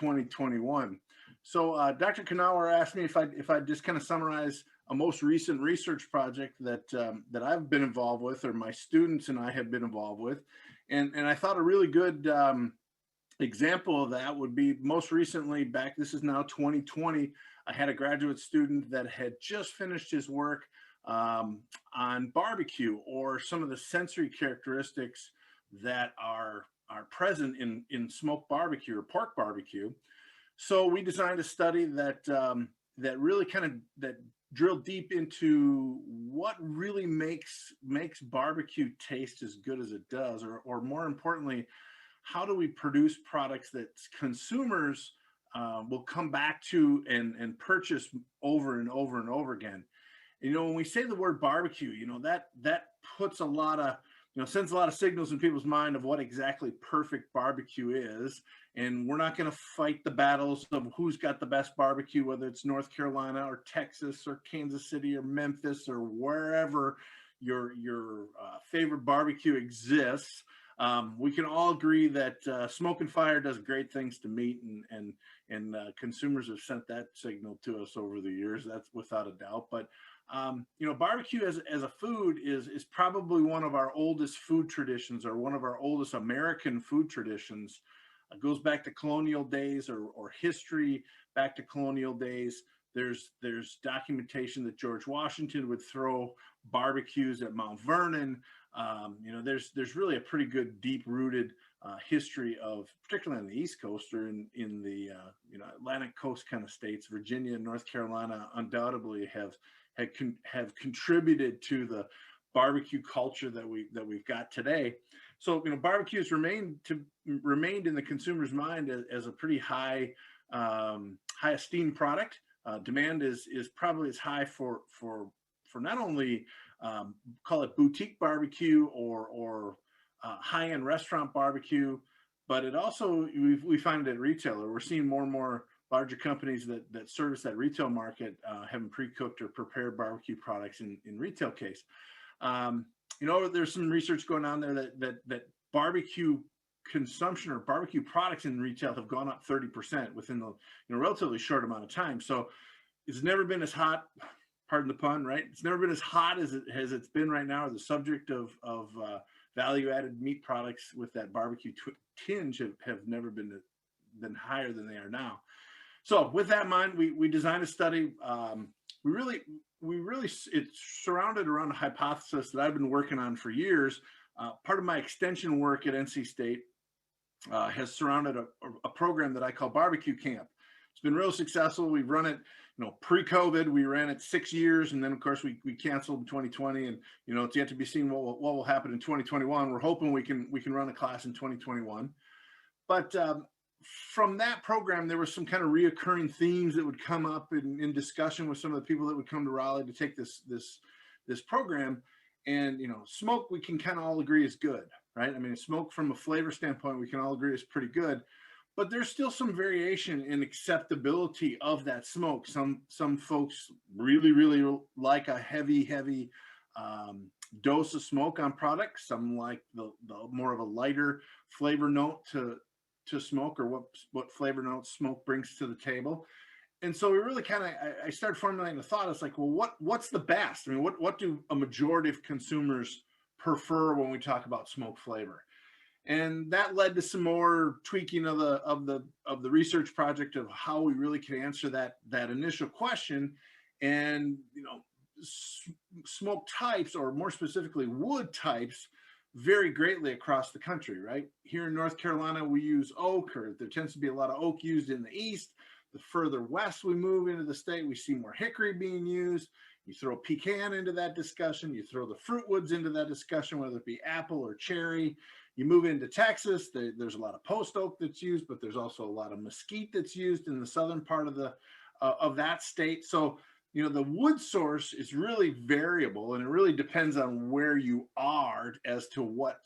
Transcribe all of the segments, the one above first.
2021. So Dr. Knauer asked me if I'd just kind of summarize a most recent research project that I've been involved with, or my students and I have been involved with, and I thought a really good example of that would be most recently back. This is now 2020. I had a graduate student that had just finished his work on barbecue, or some of the sensory characteristics that are present in smoked barbecue or pork barbecue. So we designed a study that really kind of that drilled deep into what really makes barbecue taste as good as it does, or more importantly, how do we produce products that consumers will come back to and purchase over and over and over again. You know, when we say the word barbecue, you know, that puts a lot of, you know, sends a lot of signals in people's mind of what exactly perfect barbecue is. And we're not going to fight the battles of who's got the best barbecue, whether it's North Carolina or Texas or Kansas City or Memphis or wherever your favorite barbecue exists. We can all agree that smoke and fire does great things to meat, and consumers have sent that signal to us over the years. That's without a doubt. But you know, barbecue as a food is probably one of our oldest food traditions, or one of our oldest American food traditions. It goes back to colonial days, or history back to colonial days. There's documentation that George Washington would throw barbecues at Mount Vernon. You know, there's really a pretty good deep rooted history of, particularly on the East Coast, or in the you know, Atlantic coast kind of states. Virginia and North Carolina undoubtedly have contributed to the barbecue culture that we've got today. So, you know, barbecue has remained in the consumer's mind as a pretty high esteemed product. Demand is probably as high for not only call it boutique barbecue or high-end restaurant barbecue, but it also, we find it at retailer. We're seeing more and more larger companies that service that retail market having pre-cooked or prepared barbecue products in retail case. You know, there's some research going on there that barbecue consumption or barbecue products in retail have gone up 30% within the, you know, relatively short amount of time. So it's never been as hot, pardon the pun, right? It's never been as hot as it's been right now. The subject of value-added meat products with that barbecue tinge have never been higher than they are now. So with that in mind, we designed a study. We really it's surrounded around a hypothesis that I've been working on for years. Part of my extension work at NC State has surrounded a program that I call Barbecue Camp. It's been real successful. We've run it, you know, pre-COVID. We ran it 6 years, and then of course we canceled in 2020. And you know, it's yet to be seen what will happen in 2021. We're hoping we can run a class in 2021. But from that program, there were some kind of reoccurring themes that would come up in discussion with some of the people that would come to Raleigh to take this program. And you know, smoke, we can kind of all agree is good, right? I mean, smoke from a flavor standpoint, we can all agree is pretty good. But there's still some variation in acceptability of that smoke. Some folks really like a heavy dose of smoke on products. Some like the more of a lighter flavor note to smoke, or what flavor notes smoke brings to the table. And so we really kind of, I started formulating a thought. It's like, well, what's the best? I mean, what do a majority of consumers prefer when we talk about smoke flavor? And that led to some more tweaking of the research project of how we really can answer that initial question. And you know, smoke types, or more specifically wood types, vary greatly across the country, right? Here in North Carolina, we use oak, or there tends to be a lot of oak used in the east. The further west we move into the state, we see more hickory being used. You throw pecan into that discussion, you throw the fruit woods into that discussion, whether it be apple or cherry. You move into Texas, there's a lot of post oak that's used, but there's also a lot of mesquite that's used in the southern part of that state. So, you know, the wood source is really variable, and it really depends on where you are as to what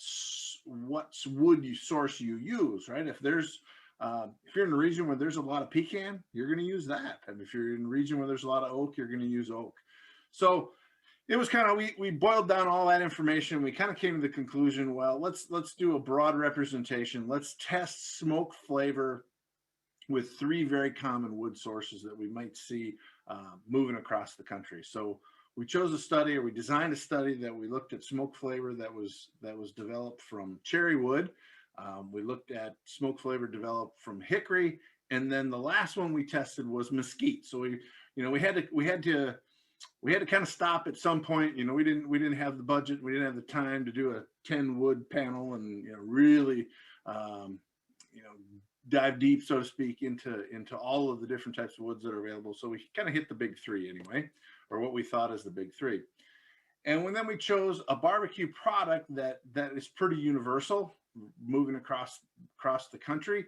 wood source you use, right? If you're in a region where there's a lot of pecan, you're going to use that. And if you're in a region where there's a lot of oak, you're going to use oak. So it was kind of, we boiled down all that information. We kind of came to the conclusion, well, let's do a broad representation. Let's test smoke flavor with three very common wood sources that we might see moving across the country. So we chose a study, or we designed a study that we looked at smoke flavor that was developed from cherry wood. We looked at smoke flavor developed from hickory, and then the last one we tested was mesquite. So we had to kind of stop at some point. We didn't have the budget, we didn't have the time to do a 10 wood panel and really you know dive deep, so to speak, into all of the different types of woods that are available. So we kind of hit the big three anyway, or what we thought is the big three. And then we chose a barbecue product that is pretty universal, moving across the country.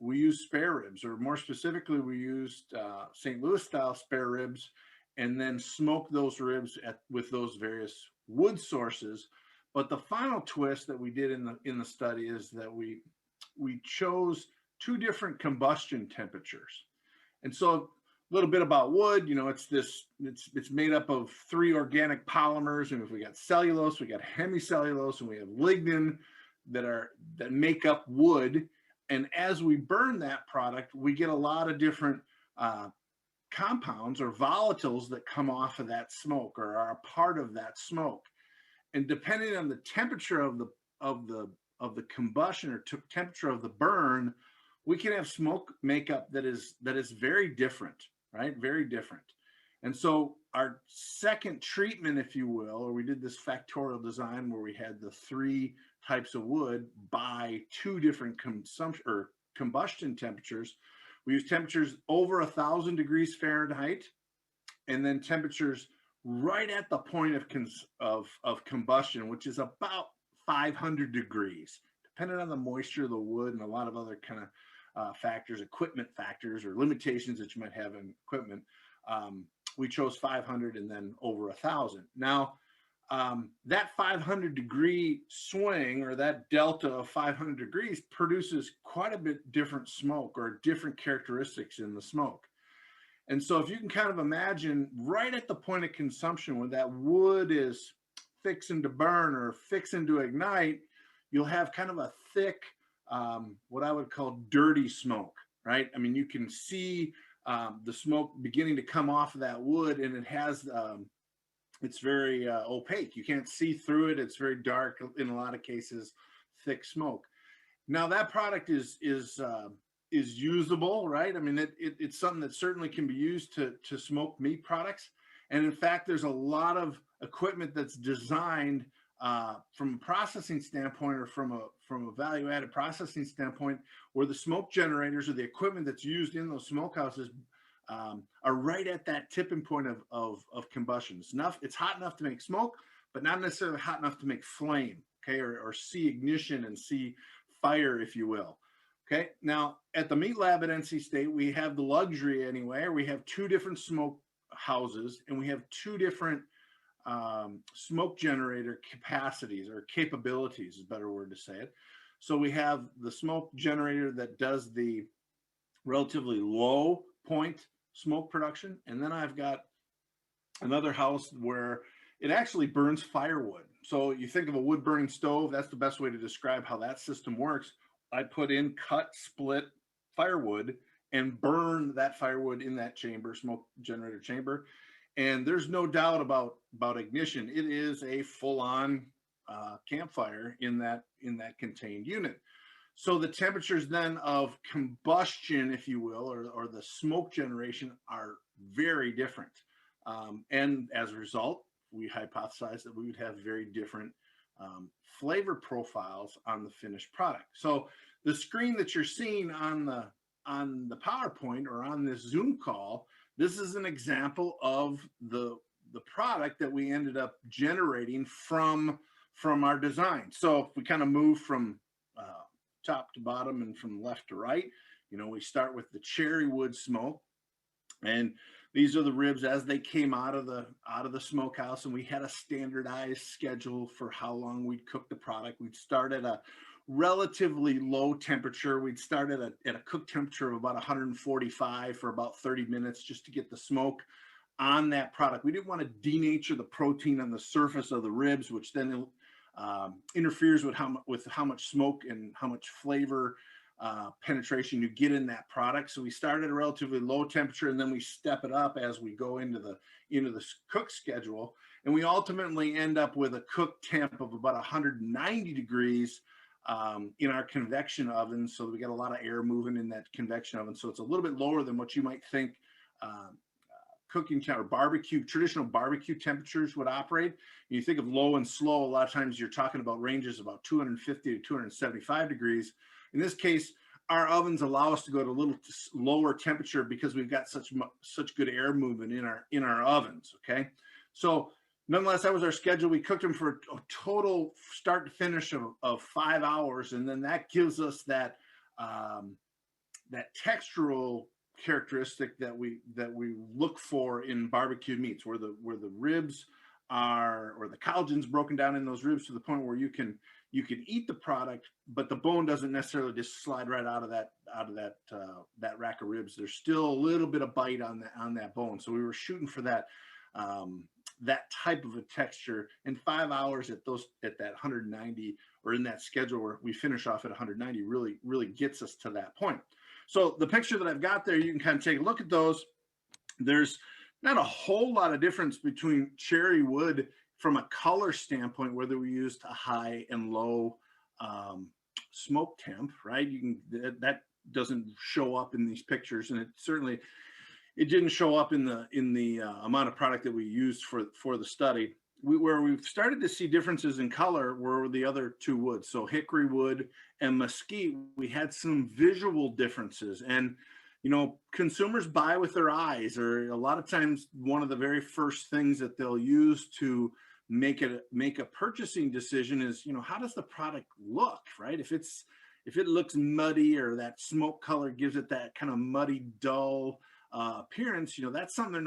We used spare ribs, or more specifically, we used St. Louis style spare ribs, and then smoked those ribs with those various wood sources. But the final twist that we did in the study is that we chose two different combustion temperatures. And so a little bit about wood, it's made up of three organic polymers, and if we got cellulose, we got hemicellulose, and we have lignin that make up wood. And as we burn that product, we get a lot of different compounds or volatiles that come off of that smoke, or are a part of that smoke. And depending on the temperature of the combustion, or temperature of the burn, we can have smoke makeup that is very different, right? Very different. And so our second treatment, if you will, or we did this factorial design where we had the three types of wood by two different combustion temperatures. We use temperatures over 1,000 degrees Fahrenheit, and then temperatures right at the point of combustion, which is about 500 degrees, depending on the moisture of the wood and a lot of other kind of factors, equipment factors, or limitations that you might have in equipment. We chose 500 and then over 1,000. Now, that 500 degree swing, or that delta of 500 degrees, produces quite a bit different smoke, or different characteristics in the smoke. And so if you can kind of imagine right at the point of consumption, when that wood is fixing to burn or fixing to ignite, you'll have kind of a thick, what I would call dirty smoke, right? I mean, you can see the smoke beginning to come off of that wood, and it's very opaque. You can't see through it. It's very dark in a lot of cases, thick smoke. Now that product is usable, right? I mean, it's something that certainly can be used to smoke meat products. And in fact, there's a lot of equipment that's designed from a processing standpoint, or from a value-added processing standpoint, where the smoke generators, or the equipment that's used in those smokehouses, are right at that tipping point of combustion. It's hot enough to make smoke, but not necessarily hot enough to make flame, okay, or see ignition and see fire, if you will. Okay, now at the meat lab at NC State, we have the luxury anyway, we have two different smoke houses, and we have two different smoke generator capacities, or capabilities is a better word to say it. So we have the smoke generator that does the relatively low point smoke production, and then I've got another house where it actually burns firewood. So you think of a wood burning stove, that's the best way to describe how that system works. I put in cut, split firewood and burn that firewood in that chamber, smoke generator chamber. And there's no doubt about ignition. It is a full-on campfire in that contained unit. So the temperatures then of combustion, if you will, or the smoke generation, are very different. And as a result, we hypothesized that we would have very different flavor profiles on the finished product. So the screen that you're seeing on the PowerPoint, or on this Zoom call, this is an example of the product that we ended up generating from our design. So if we kind of move from top to bottom and from left to right, we start with the cherry wood smoke, and these are the ribs as they came out of the smokehouse, and we had a standardized schedule for how long we'd cook the product. We'd start at a relatively low temperature. We'd start at a cook temperature of about 145 for about 30 minutes, just to get the smoke on that product. We didn't want to denature the protein on the surface of the ribs, which then interferes with how much smoke and how much flavor penetration you get in that product. So we start at a relatively low temperature, and then we step it up as we go into the cook schedule, and we ultimately end up with a cook temp of about 190 degrees in our convection oven. So we got a lot of air moving in that convection oven, so it's a little bit lower than what you might think cooking or barbecue, traditional barbecue temperatures would operate. You think of low and slow, a lot of times you're talking about ranges about 250 to 275 degrees. In this case, our ovens allow us to go to a little lower temperature because we've got such good air movement in our ovens. Okay, so nonetheless, that was our schedule. We cooked them for a total start to finish of 5 hours, and then that gives us that that textural characteristic that we look for in barbecue meats, where the ribs are, or the collagen's broken down in those ribs to the point where you can eat the product, but the bone doesn't necessarily just slide right out of that rack of ribs. There's still a little bit of bite on that bone. So we were shooting for that that type of a texture. In 5 hours at that 190, or in that schedule where we finish off at 190, really gets us to that point. So the picture that I've got there, you can kind of take a look at those. There's not a whole lot of difference between cherry wood from a color standpoint, whether we used a high and low smoke temp, right? That doesn't show up in these pictures, and it didn't show up in the amount of product that we used for the study. Where we've started to see differences in color were the other two woods. So hickory wood and mesquite, we had some visual differences. And, consumers buy with their eyes, or a lot of times one of the very first things that they'll use to make a purchasing decision is, how does the product look, right? If it looks muddy, or that smoke color gives it that kind of muddy, dull appearance, that's something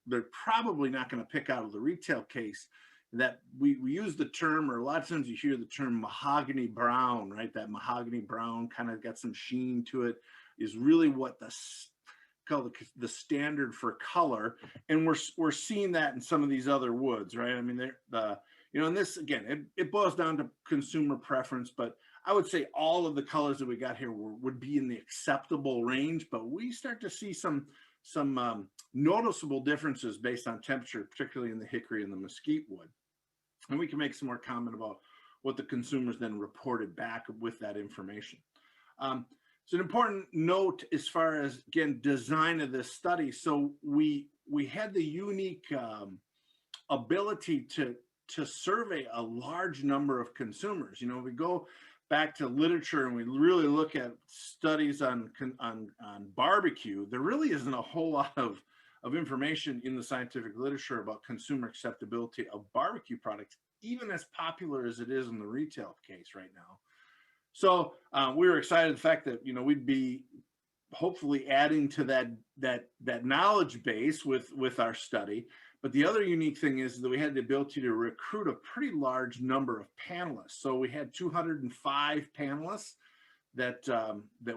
they're probably not going to pick out of the retail case. That we use the term, or a lot of times you hear the term mahogany brown, right? That mahogany brown kind of got some sheen to it, is really what the standard for color. And we're seeing that in some of these other woods, right? I mean, and this, again, it boils down to consumer preference, but I would say all of the colors that we got here would be in the acceptable range, but we start to see some noticeable differences based on temperature, particularly in the hickory and the mesquite wood. And we can make some more comment about what the consumers then reported back with that information. So an important note as far as, again, design of this study. So we had the unique ability to survey a large number of consumers. We go back to literature and we really look at studies on barbecue. There really isn't a whole lot of information in the scientific literature about consumer acceptability of barbecue products, even as popular as it is in the retail case right now. So we were excited the fact that we'd be hopefully adding to that knowledge base with our study. But the other unique thing is that we had the ability to recruit a pretty large number of panelists. So we had 205 panelists that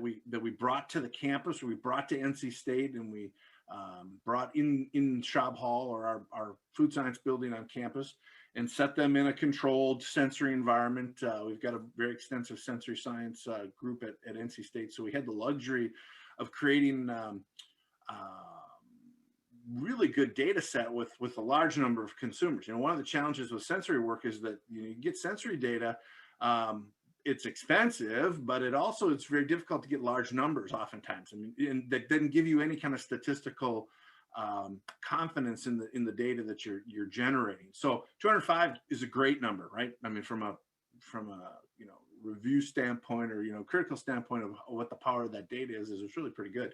we brought to the campus, or we brought to NC State, and we brought in Schaub Hall, or our food science building on campus, and set them in a controlled sensory environment. We've got a very extensive sensory science group at NC State, so we had the luxury of creating really good data set with a large number of consumers. One of the challenges with sensory work is that you get sensory data. It's expensive, but it's very difficult to get large numbers oftentimes. And that doesn't give you any kind of statistical confidence in the data that you're generating. So 205 is a great number, right? I mean, from a review standpoint, or critical standpoint of what the power of that data is it's really pretty good.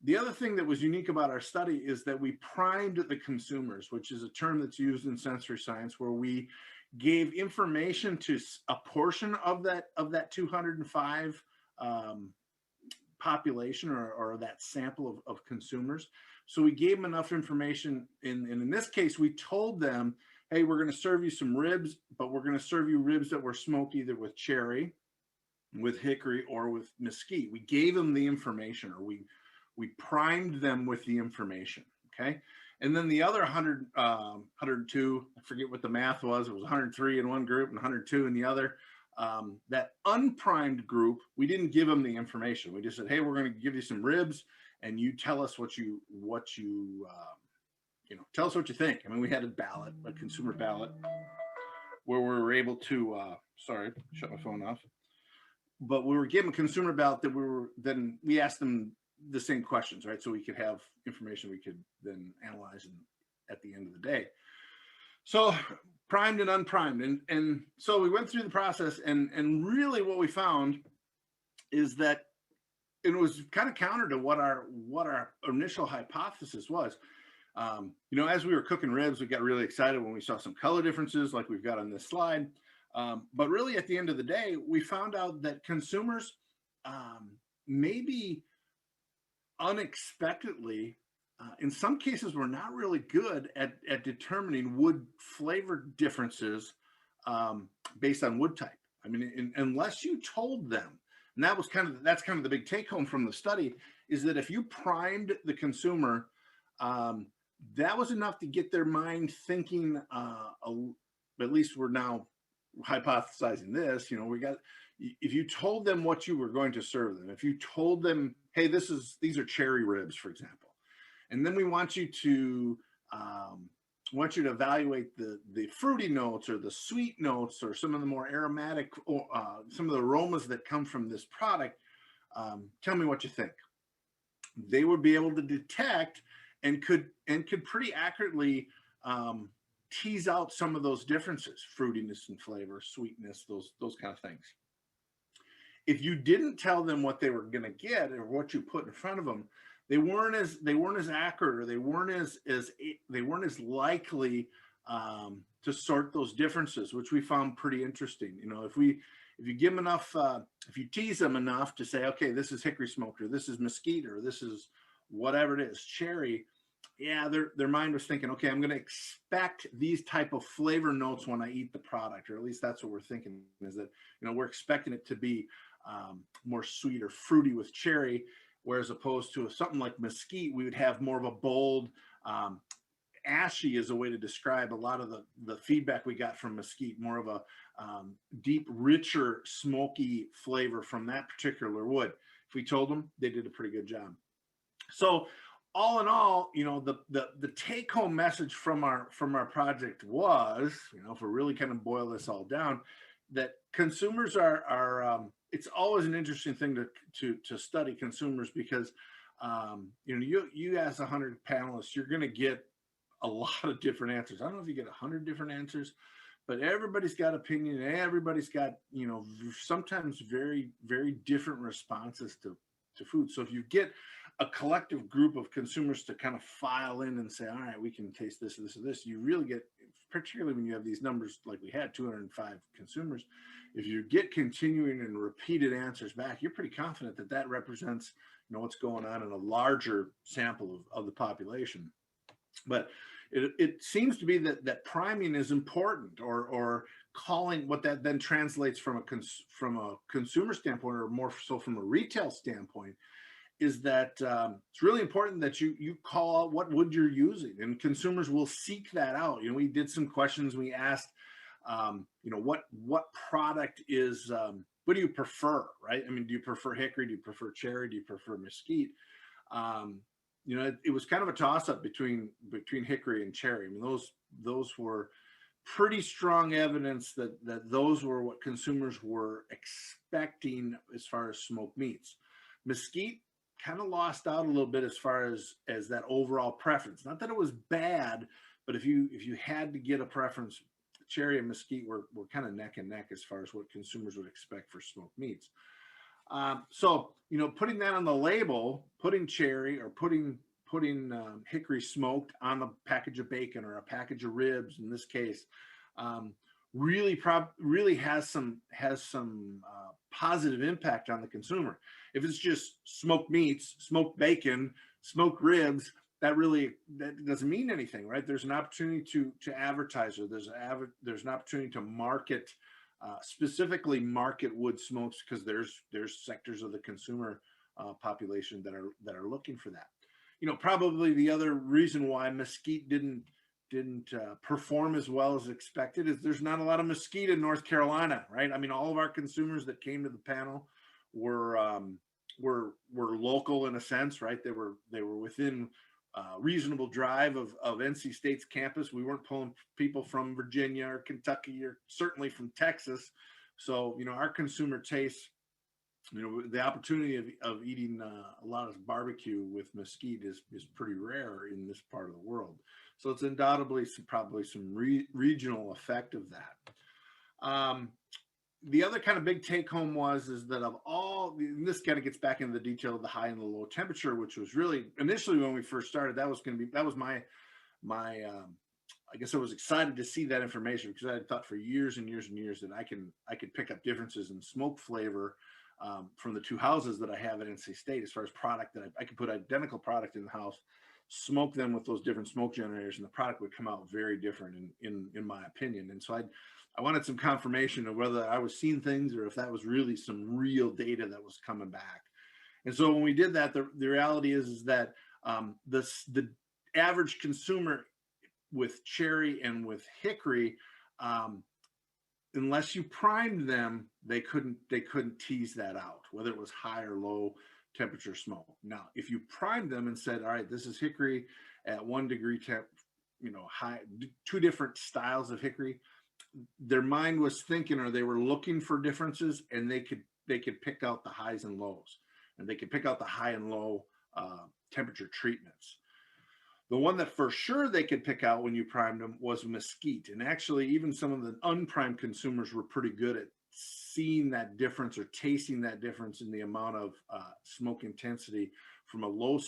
The other thing that was unique about our study is that we primed the consumers, which is a term that's used in sensory science, where we gave information to a portion of that 205 population, or that sample of consumers. So we gave them enough information, and in this case, we told them, hey, we're going to serve you some ribs, but we're going to serve you ribs that were smoked either with cherry, with hickory, or with mesquite. We gave them the information, or we primed them with the information, okay? And then the other 102, I forget what the math was, it was 103 in one group and 102 in the other. That unprimed group, we didn't give them the information. We just said, hey, we're going to give you some ribs, and you tell us what you tell us what you think. I mean, we had a consumer ballot, where we were able to, sorry, shut my phone off. But we were given a consumer ballot that then we asked them the same questions, right? So we could have information we could then analyze at the end of the day. So primed and unprimed. And so we went through the process, and really what we found is that it was kind of counter to what our initial hypothesis was. As we were cooking ribs, we got really excited when we saw some color differences like we've got on this slide. But really, at the end of the day, we found out that consumers maybe unexpectedly, in some cases, were not really good at determining wood flavor differences based on wood type. I mean, unless you told them, and that's kind of the big take home from the study, is that if you primed the consumer, that was enough to get their mind thinking. At least we're now hypothesizing this. If you told them what you were going to serve them, if you told them, hey, these are cherry ribs, for example, and then we want you to evaluate the fruity notes or the sweet notes or some of the more aromatic, some of the aromas that come from this product. Tell me what you think. They would be able to detect and could pretty accurately tease out some of those differences: fruitiness and flavor, sweetness, those kind of things. If you didn't tell them what they were going to get or what you put in front of them, they weren't as accurate, or they weren't as likely to sort those differences, which we found pretty interesting. If you give them enough, if you tease them enough to say, okay, this is hickory smoked, or this is mesquite, or this is whatever it is, cherry, yeah, their mind was thinking, okay, I'm going to expect these type of flavor notes when I eat the product, or at least that's what we're thinking, is that we're expecting it to be more sweet or fruity with cherry, whereas opposed to something like mesquite, we would have more of a bold, ashy is a way to describe a lot of the feedback we got from mesquite, more of a deep, richer, smoky flavor from that particular wood. If we told them, they did a pretty good job. So all in all, the take home message from our project was, if we really kind of boil this all down, that consumers are it's always an interesting thing to study consumers, because you ask 100 panelists, you're going to get a lot of different answers. I don't know if you get 100 different answers, but everybody's got opinion. Everybody's got, sometimes very, very different responses to food. So if you get a collective group of consumers to kind of file in and say, all right, we can taste this, this, or this, you really get, particularly when you have these numbers like we had, 205 consumers, if you get continuing and repeated answers back, you're pretty confident that represents, what's going on in a larger sample of the population. But it seems to be that priming is important, or calling, what that then translates from a consumer standpoint, or more so from a retail standpoint, is that it's really important that you call out what wood you're using, and consumers will seek that out. We did some questions. We asked, what product is, what do you prefer, right? I mean, do you prefer hickory? Do you prefer cherry? Do you prefer mesquite? It was kind of a toss up between hickory and cherry. I mean, those were pretty strong evidence that those were what consumers were expecting as far as smoked meats. Mesquite kind of lost out a little bit as far as that overall preference. Not that it was bad, but if you had to get a preference, cherry and mesquite were kind of neck and neck as far as what consumers would expect for smoked meats. So putting that on the label, putting cherry or putting hickory smoked on a package of bacon or a package of ribs, in this case, really has some positive impact on the consumer. If it's just smoked meats, smoked bacon, smoked ribs, that doesn't mean anything, right? There's an opportunity to advertise, or there's an opportunity to market, specifically market wood smokes, because there's sectors of the consumer population that are looking for that. Probably the other reason why mesquite didn't didn't perform as well as expected is there's not a lot of mesquite in North Carolina, right? I mean, all of our consumers that came to the panel were local in a sense, right? They were within reasonable drive of NC State's campus. We weren't pulling people from Virginia or Kentucky or certainly from Texas. So, our consumer tastes, the opportunity of eating a lot of barbecue with mesquite is pretty rare in this part of the world. So it's undoubtedly probably some regional effect of that. The other kind of big take home is that of all, and this kind of gets back into the detail of the high and the low temperature, which was really initially when we first started, that was my I guess I was excited to see that information because I had thought for years and years and years that I could pick up differences in smoke flavor from the two houses that I have at NC State as far as product that I could put identical product in the house, smoke them with those different smoke generators, and the product would come out very different in my opinion. And so I wanted some confirmation of whether I was seeing things or if that was really some real data that was coming back. And so when we did that, the reality is that the average consumer with cherry and with hickory, unless you primed them, they couldn't tease that out, whether it was high or low temperature smoke. Now, if you primed them and said, all right, this is hickory at 1 degree temp, high, two different styles of hickory, their mind was thinking, or they were looking for differences, and they could pick out the highs and lows, and they could pick out the high and low temperature treatments. The one that for sure they could pick out when you primed them was mesquite. And actually, even some of the unprimed consumers were pretty good at seeing that difference or tasting that difference in the amount of smoke intensity from a low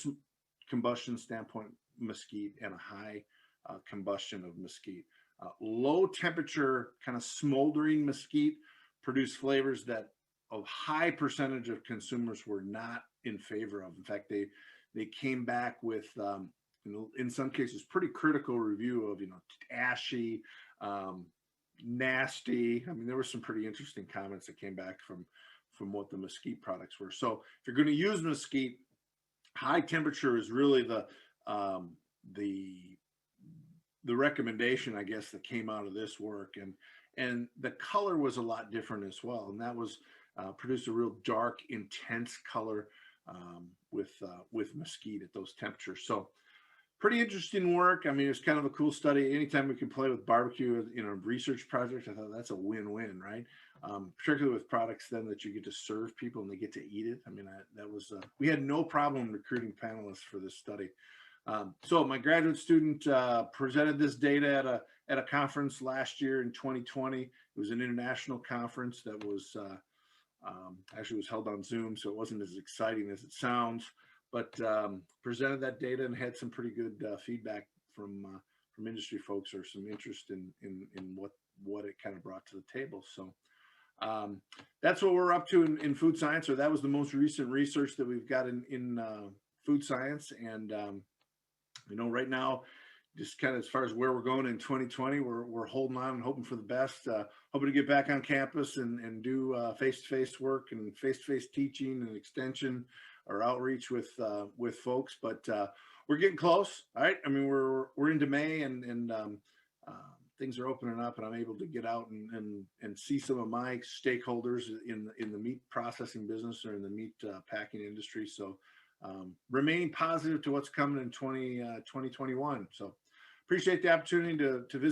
combustion standpoint mesquite and a high combustion of mesquite. Low temperature, kind of smoldering mesquite produced flavors that a high percentage of consumers were not in favor of. In fact, they came back with in some cases pretty critical review of ashy, nasty. I mean, there were some pretty interesting comments that came back from what the mesquite products were. So if you're going to use mesquite, high temperature is really the recommendation, I guess, that came out of this work. And the color was a lot different as well, and that was produced a real dark, intense color with mesquite at those temperatures. So pretty interesting work. I mean, it's kind of a cool study. Anytime we can play with barbecue in a research project, I thought that's a win-win, right? Particularly with products then that you get to serve people and they get to eat it. I mean, that was we had no problem recruiting panelists for this study. So my graduate student presented this data at a conference last year in 2020. It was an international conference that was actually was held on Zoom, so it wasn't as exciting as it sounds. But presented that data and had some pretty good feedback from industry folks, or some interest in what it kind of brought to the table. So that's what we're up to in food science, or that was the most recent research that we've got in food science. And right now, just kind of as far as where we're going in 2020, we're holding on and hoping for the best. Hoping to get back on campus and do face-to-face work and face-to-face teaching and extension or outreach with folks, but we're getting close. All right, I mean, we're into May, and things are opening up, and I'm able to get out and see some of my stakeholders in the meat processing business or in the meat packing industry. So remaining positive to what's coming in 2021. So appreciate the opportunity to visit